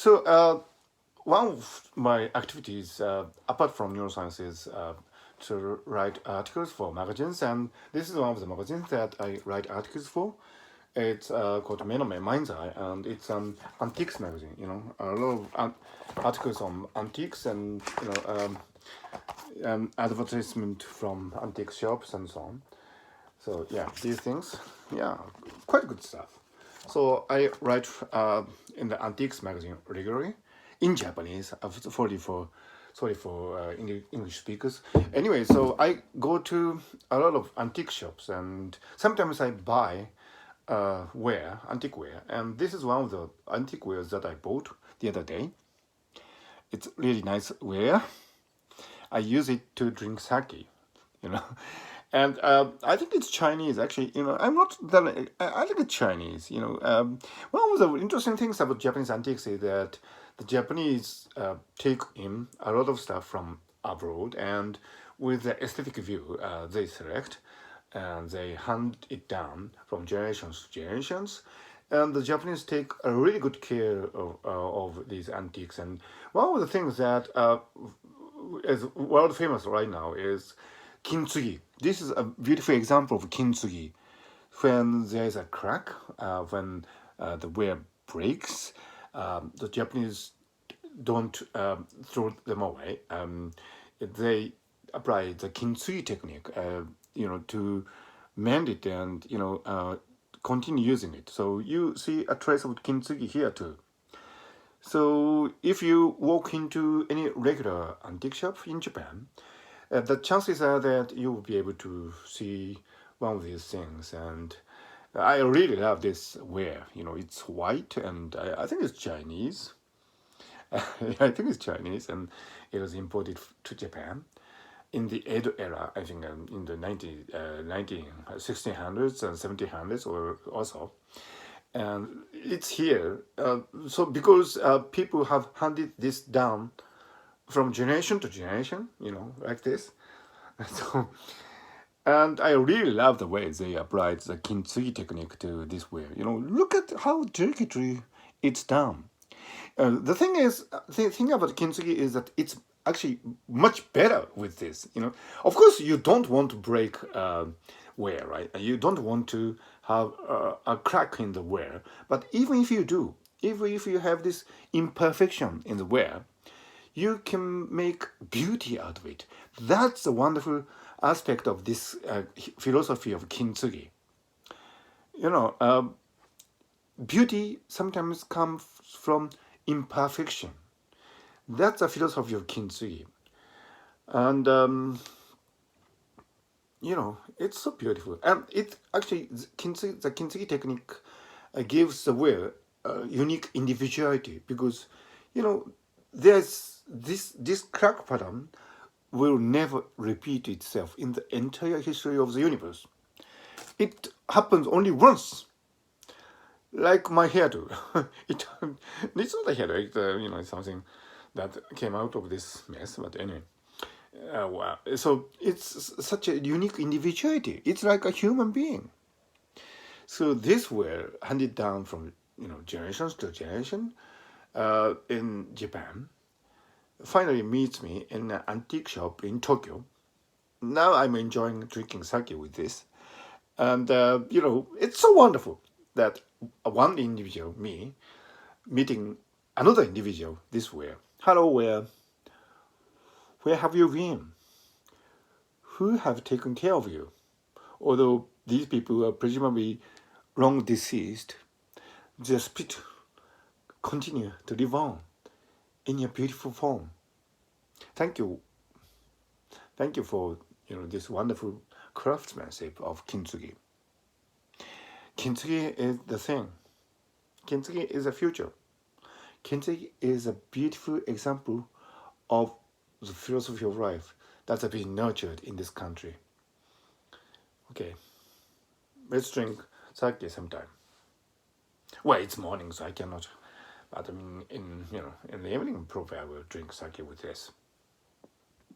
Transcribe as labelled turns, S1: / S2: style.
S1: One of my activities, apart from neuroscience, is to write articles for magazines, and this is one of the magazines that I write articles for. It's called Menome Mind's Eye, and it's an antiques magazine. A lot of articles on antiques and advertisement from antique shops and so on. So yeah, these things, yeah, quite good stuff. So I write in the antiques magazine regularly in Japanese. Sorry for English speakers. Anyway, so I go to a lot of antique shops, and sometimes I buy antique wear, and this is one of the antique wares that I bought the other day. It's really nice wear. I use it to drink sake, you know. And I think it's Chinese, actually. I'm not that. I think it's Chinese. One of the interesting things about Japanese antiques is that the Japanese take in a lot of stuff from abroad, and with the aesthetic view, they select and they hand it down from generations to generations. And the Japanese take a really good care of these antiques. And one of the things that is world famous right now is kintsugi. This is a beautiful example of kintsugi. When there is a crack, when the wear breaks, the Japanese don't throw them away. They apply the kintsugi technique, to mend it and continue using it. So you see a trace of kintsugi here too. So if you walk into any regular antique shop in Japan, the chances are that you will be able to see one of these things. And I really love this wear. It's white, and I think it's Chinese. I think it's Chinese, and it was imported to Japan in the Edo era, I think, in the 1600s and 1700s or also. And it's here. So because people have handed this down from generation to generation, like this. So, and I really love the way they applied the kintsugi technique to this wear. Look at how delicately it's done. The thing about kintsugi is that it's actually much better with this. Of course, you don't want to break wear, right? You don't want to have a crack in the wear. But even if you do, even if you have this imperfection in the wear, you can make beauty out of it. That's the wonderful aspect of this philosophy of kintsugi. Beauty sometimes comes from imperfection. That's the philosophy of kintsugi. And, it's so beautiful. And it actually, the kintsugi technique gives the wear a unique individuality because, there's this crack pattern will never repeat itself in the entire history of the universe. It happens only once. Like my hairdo. It's not a hairdo, it's something that came out of this mess, but anyway. Wow. So it's such a unique individuality. It's like a human being. So this were handed down from generations to generation in Japan. Finally meets me in an antique shop in Tokyo. Now I'm enjoying drinking sake with this. And, it's so wonderful that one individual, me, meeting another individual this way. Hello, where have you been? Who have taken care of you? Although these people are presumably long deceased, their spirit continue to live on in a beautiful form. Thank you for this wonderful craftsmanship of kintsugi. Kintsugi is the thing. Kintsugi is the future. Kintsugi is a beautiful example of the philosophy of life that has been nurtured in this country. Okay, let's drink sake sometime. Well, it's morning, so I cannot. But in the evening, probably I will drink sake with this.